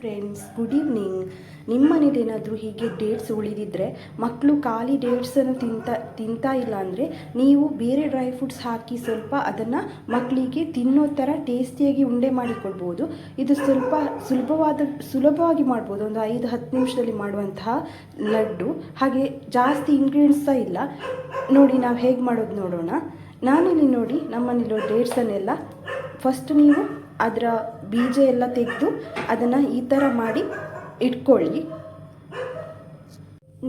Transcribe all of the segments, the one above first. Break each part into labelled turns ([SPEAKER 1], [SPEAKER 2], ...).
[SPEAKER 1] Friends, good evening. ನಿಮ್ಮ ಮನೇಲಿ ಏನಾದರೂ ಹೀಗೆ ಡೇಟ್ಸ್ ಉಳಿದಿದ್ದರೆ, ಮಕ್ಕಳು ಖಾಲಿ ಡೇಟ್ಸನ್ನು ತಿಂತಾ ಇಲ್ಲ ಅಂದರೆ ನೀವು ಬೇರೆ ಡ್ರೈ ಫ್ರೂಟ್ಸ್ ಹಾಕಿ ಸ್ವಲ್ಪ ಅದನ್ನು ಮಕ್ಕಳಿಗೆ ತಿನ್ನೋ ಥರ ಟೇಸ್ಟಿಯಾಗಿ ಉಂಡೆ ಮಾಡಿಕೊಡ್ಬೋದು. ಇದು ಸ್ವಲ್ಪ ಸುಲಭವಾಗಿ ಮಾಡ್ಬೋದು. ಒಂದು 5-10 ನಿಮಿಷದಲ್ಲಿ ಮಾಡುವಂತಹ ಲಡ್ಡು. ಹಾಗೆ ಜಾಸ್ತಿ ಇಂಗ್ರೀಡಿಯೆಂಟ್ಸ್ ಸಹ ಇಲ್ಲ. ನೋಡಿ ನಾವು ಹೇಗೆ ಮಾಡೋದು ನೋಡೋಣ. ನಾನಿಲ್ಲಿ ನೋಡಿ ನಮ್ಮನೇಲಿ ಡೇಟ್ಸನ್ನೆಲ್ಲ ಫಸ್ಟ್ ನೀವು ಅದರ ಬೀಜ ಎಲ್ಲ ತೆಗೆದು ಅದನ್ನು ಈ ಥರ ಮಾಡಿ ಇಟ್ಕೊಳ್ಳಿ.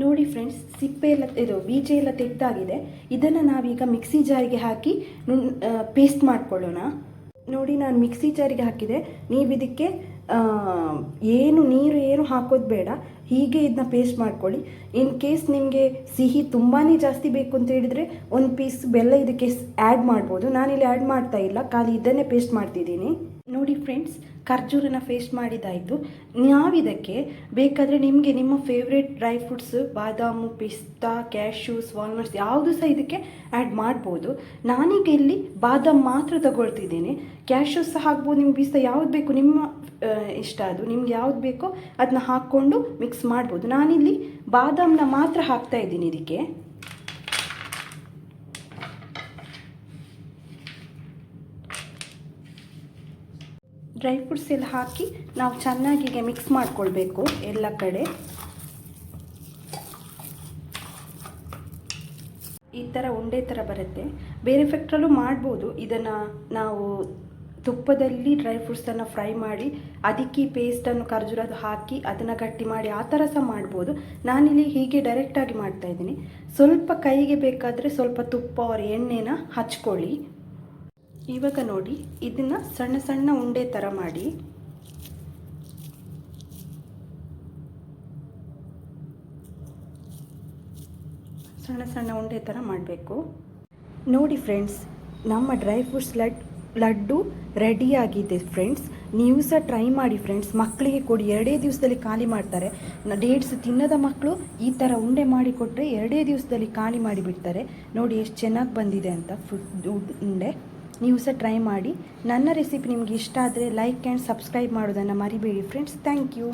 [SPEAKER 1] ನೋಡಿ ಫ್ರೆಂಡ್ಸ್, ಸಿಪ್ಪೆ ಎಲ್ಲ ಬೀಜ ಎಲ್ಲ ತೆಗೆದಾಗಿದೆ. ಇದನ್ನು ನಾವೀಗ ಮಿಕ್ಸಿ ಜಾರಿಗೆ ಹಾಕಿ ಪೇಸ್ಟ್ ಮಾಡ್ಕೊಳ್ಳೋಣ. ನೋಡಿ, ನಾನು ಮಿಕ್ಸಿ ಜಾರಿಗೆ ಹಾಕಿದೆ. ನೀವು ಇದಕ್ಕೆ ನೀರು ಏನು ಹಾಕೋದು ಬೇಡ, ಹೀಗೆ ಇದನ್ನ ಪೇಸ್ಟ್ ಮಾಡ್ಕೊಳ್ಳಿ. ಇನ್ ಕೇಸ್ ನಿಮಗೆ ಸಿಹಿ ತುಂಬಾ ಜಾಸ್ತಿ ಬೇಕು ಅಂತ ಹೇಳಿದರೆ ಒಂದು ಪೀಸ್ ಬೆಲ್ಲ ಇದಕ್ಕೆ ಆ್ಯಡ್ ಮಾಡ್ಬೋದು. ನಾನಿಲ್ಲಿ ಆ್ಯಡ್ ಮಾಡ್ತಾ ಇಲ್ಲ, ಖಾಲಿ ಇದನ್ನೇ ಪೇಸ್ಟ್ ಮಾಡ್ತಿದ್ದೀನಿ. ನೋಡಿ ಫ್ರೆಂಡ್ಸ್, ಖರ್ಜೂರನ ಪೇಸ್ಟ್ ಮಾಡಿದ್ದಾಯಿತು. ನಾವಿದಕ್ಕೆ ಬೇಕಾದರೆ ನಿಮಗೆ ನಿಮ್ಮ ಫೇವ್ರೇಟ್ ಡ್ರೈ ಫ್ರೂಟ್ಸ್ ಬಾದಾಮು, ಪಿಸ್ತಾ, ಕ್ಯಾಶ್ಯೂಸ್, ವಾಲ್ನಟ್ಸ್ ಯಾವುದು ಸಹ ಇದಕ್ಕೆ ಆ್ಯಡ್ ಮಾಡ್ಬೋದು. ನಾನೀಗ ಇಲ್ಲಿ ಬಾದಾಮ್ ಮಾತ್ರ ತಗೊಳ್ತಿದ್ದೀನಿ. ಕ್ಯಾಶ್ಯೂಸ್ ಸಹ ಹಾಕ್ಬೋದು, ನಿಮ್ಗೆ ಪಿಸ್ತಾ ಯಾವ್ದು ಬೇಕು ನಿಮ್ಮ ಇಷ್ಟ, ಅದು ನಿಮ್ಗೆ ಯಾವ್ದು ಬೇಕೋ ಅದನ್ನ ಹಾಕ್ಕೊಂಡು ಮಿಕ್ಸ್ ಮಾಡ್ಬೋದು. ನಾನಿಲ್ಲಿ ಬಾದಾಮನ್ನ ಮಾತ್ರ ಹಾಕ್ತಾ ಇದ್ದೀನಿ ಇದಕ್ಕೆ. ಡ್ರೈ ಫ್ರೂಟ್ಸ್ ಎಲ್ಲ ಹಾಕಿ ನಾವು ಚೆನ್ನಾಗಿ ಮಿಕ್ಸ್ ಮಾಡ್ಕೊಳ್ಬೇಕು ಎಲ್ಲ ಕಡೆ. ಈ ಥರ ಉಂಡೆ ಥರ ಬರುತ್ತೆ. ಬೇರೆ ಫ್ಯಾಕ್ಟ್ರಲ್ಲೂ ಮಾಡ್ಬೋದು. ಇದನ್ನು ನಾವು ತುಪ್ಪದಲ್ಲಿ ಡ್ರೈ ಫ್ರೂಟ್ಸನ್ನು ಫ್ರೈ ಮಾಡಿ ಅದಕ್ಕೆ ಪೇಸ್ಟನ್ನು ಖರ್ಜೂರದ್ದು ಹಾಕಿ ಅದನ್ನು ಗಟ್ಟಿ ಮಾಡಿ ಆ ಥರ ಸಹ ಮಾಡ್ಬೋದು. ನಾನಿಲ್ಲಿ ಹೀಗೆ ಡೈರೆಕ್ಟಾಗಿ ಮಾಡ್ತಾಯಿದ್ದೀನಿ. ಸ್ವಲ್ಪ ಕೈಗೆ ಬೇಕಾದರೆ ಸ್ವಲ್ಪ ತುಪ್ಪ or ಎಣ್ಣೆನ ಹಚ್ಕೊಳ್ಳಿ. ಇವಾಗ ನೋಡಿ, ಇದನ್ನು ಸಣ್ಣ ಸಣ್ಣ ಉಂಡೆ ಥರ ಮಾಡಿ ಮಾಡಬೇಕು. ನೋಡಿ ಫ್ರೆಂಡ್ಸ್, ನಮ್ಮ ಡ್ರೈ ಫ್ರೂಟ್ಸ್ ಲಡ್ಡು ರೆಡಿಯಾಗಿದೆ ಫ್ರೆಂಡ್ಸ್. ನೀವು ಸಹ ಟ್ರೈ ಮಾಡಿ ಫ್ರೆಂಡ್ಸ್. ಮಕ್ಕಳಿಗೆ ಕೊಡಿ, 2 ದಿವಸದಲ್ಲಿ ಖಾಲಿ ಮಾಡ್ತಾರೆ. ಡೇಟ್ಸ್ ತಿನ್ನದ ಮಕ್ಕಳು ಈ ಥರ ಉಂಡೆ ಮಾಡಿ ಕೊಟ್ಟರೆ 2 ದಿವಸದಲ್ಲಿ ಖಾಲಿ ಮಾಡಿಬಿಡ್ತಾರೆ. ನೋಡಿ ಎಷ್ಟು ಚೆನ್ನಾಗಿ ಬಂದಿದೆ ಅಂತ ಉಂಡೆ. ನೀವು ಸಹ ಟ್ರೈ ಮಾಡಿ. ನನ್ನ ರೆಸಿಪಿ ನಿಮಗೆ ಇಷ್ಟ ಆದರೆ ಲೈಕ್ ಆ್ಯಂಡ್ ಸಬ್ಸ್ಕ್ರೈಬ್ ಮಾಡೋದನ್ನು ಮರಿಬೇಡಿ ಫ್ರೆಂಡ್ಸ್. Thank you.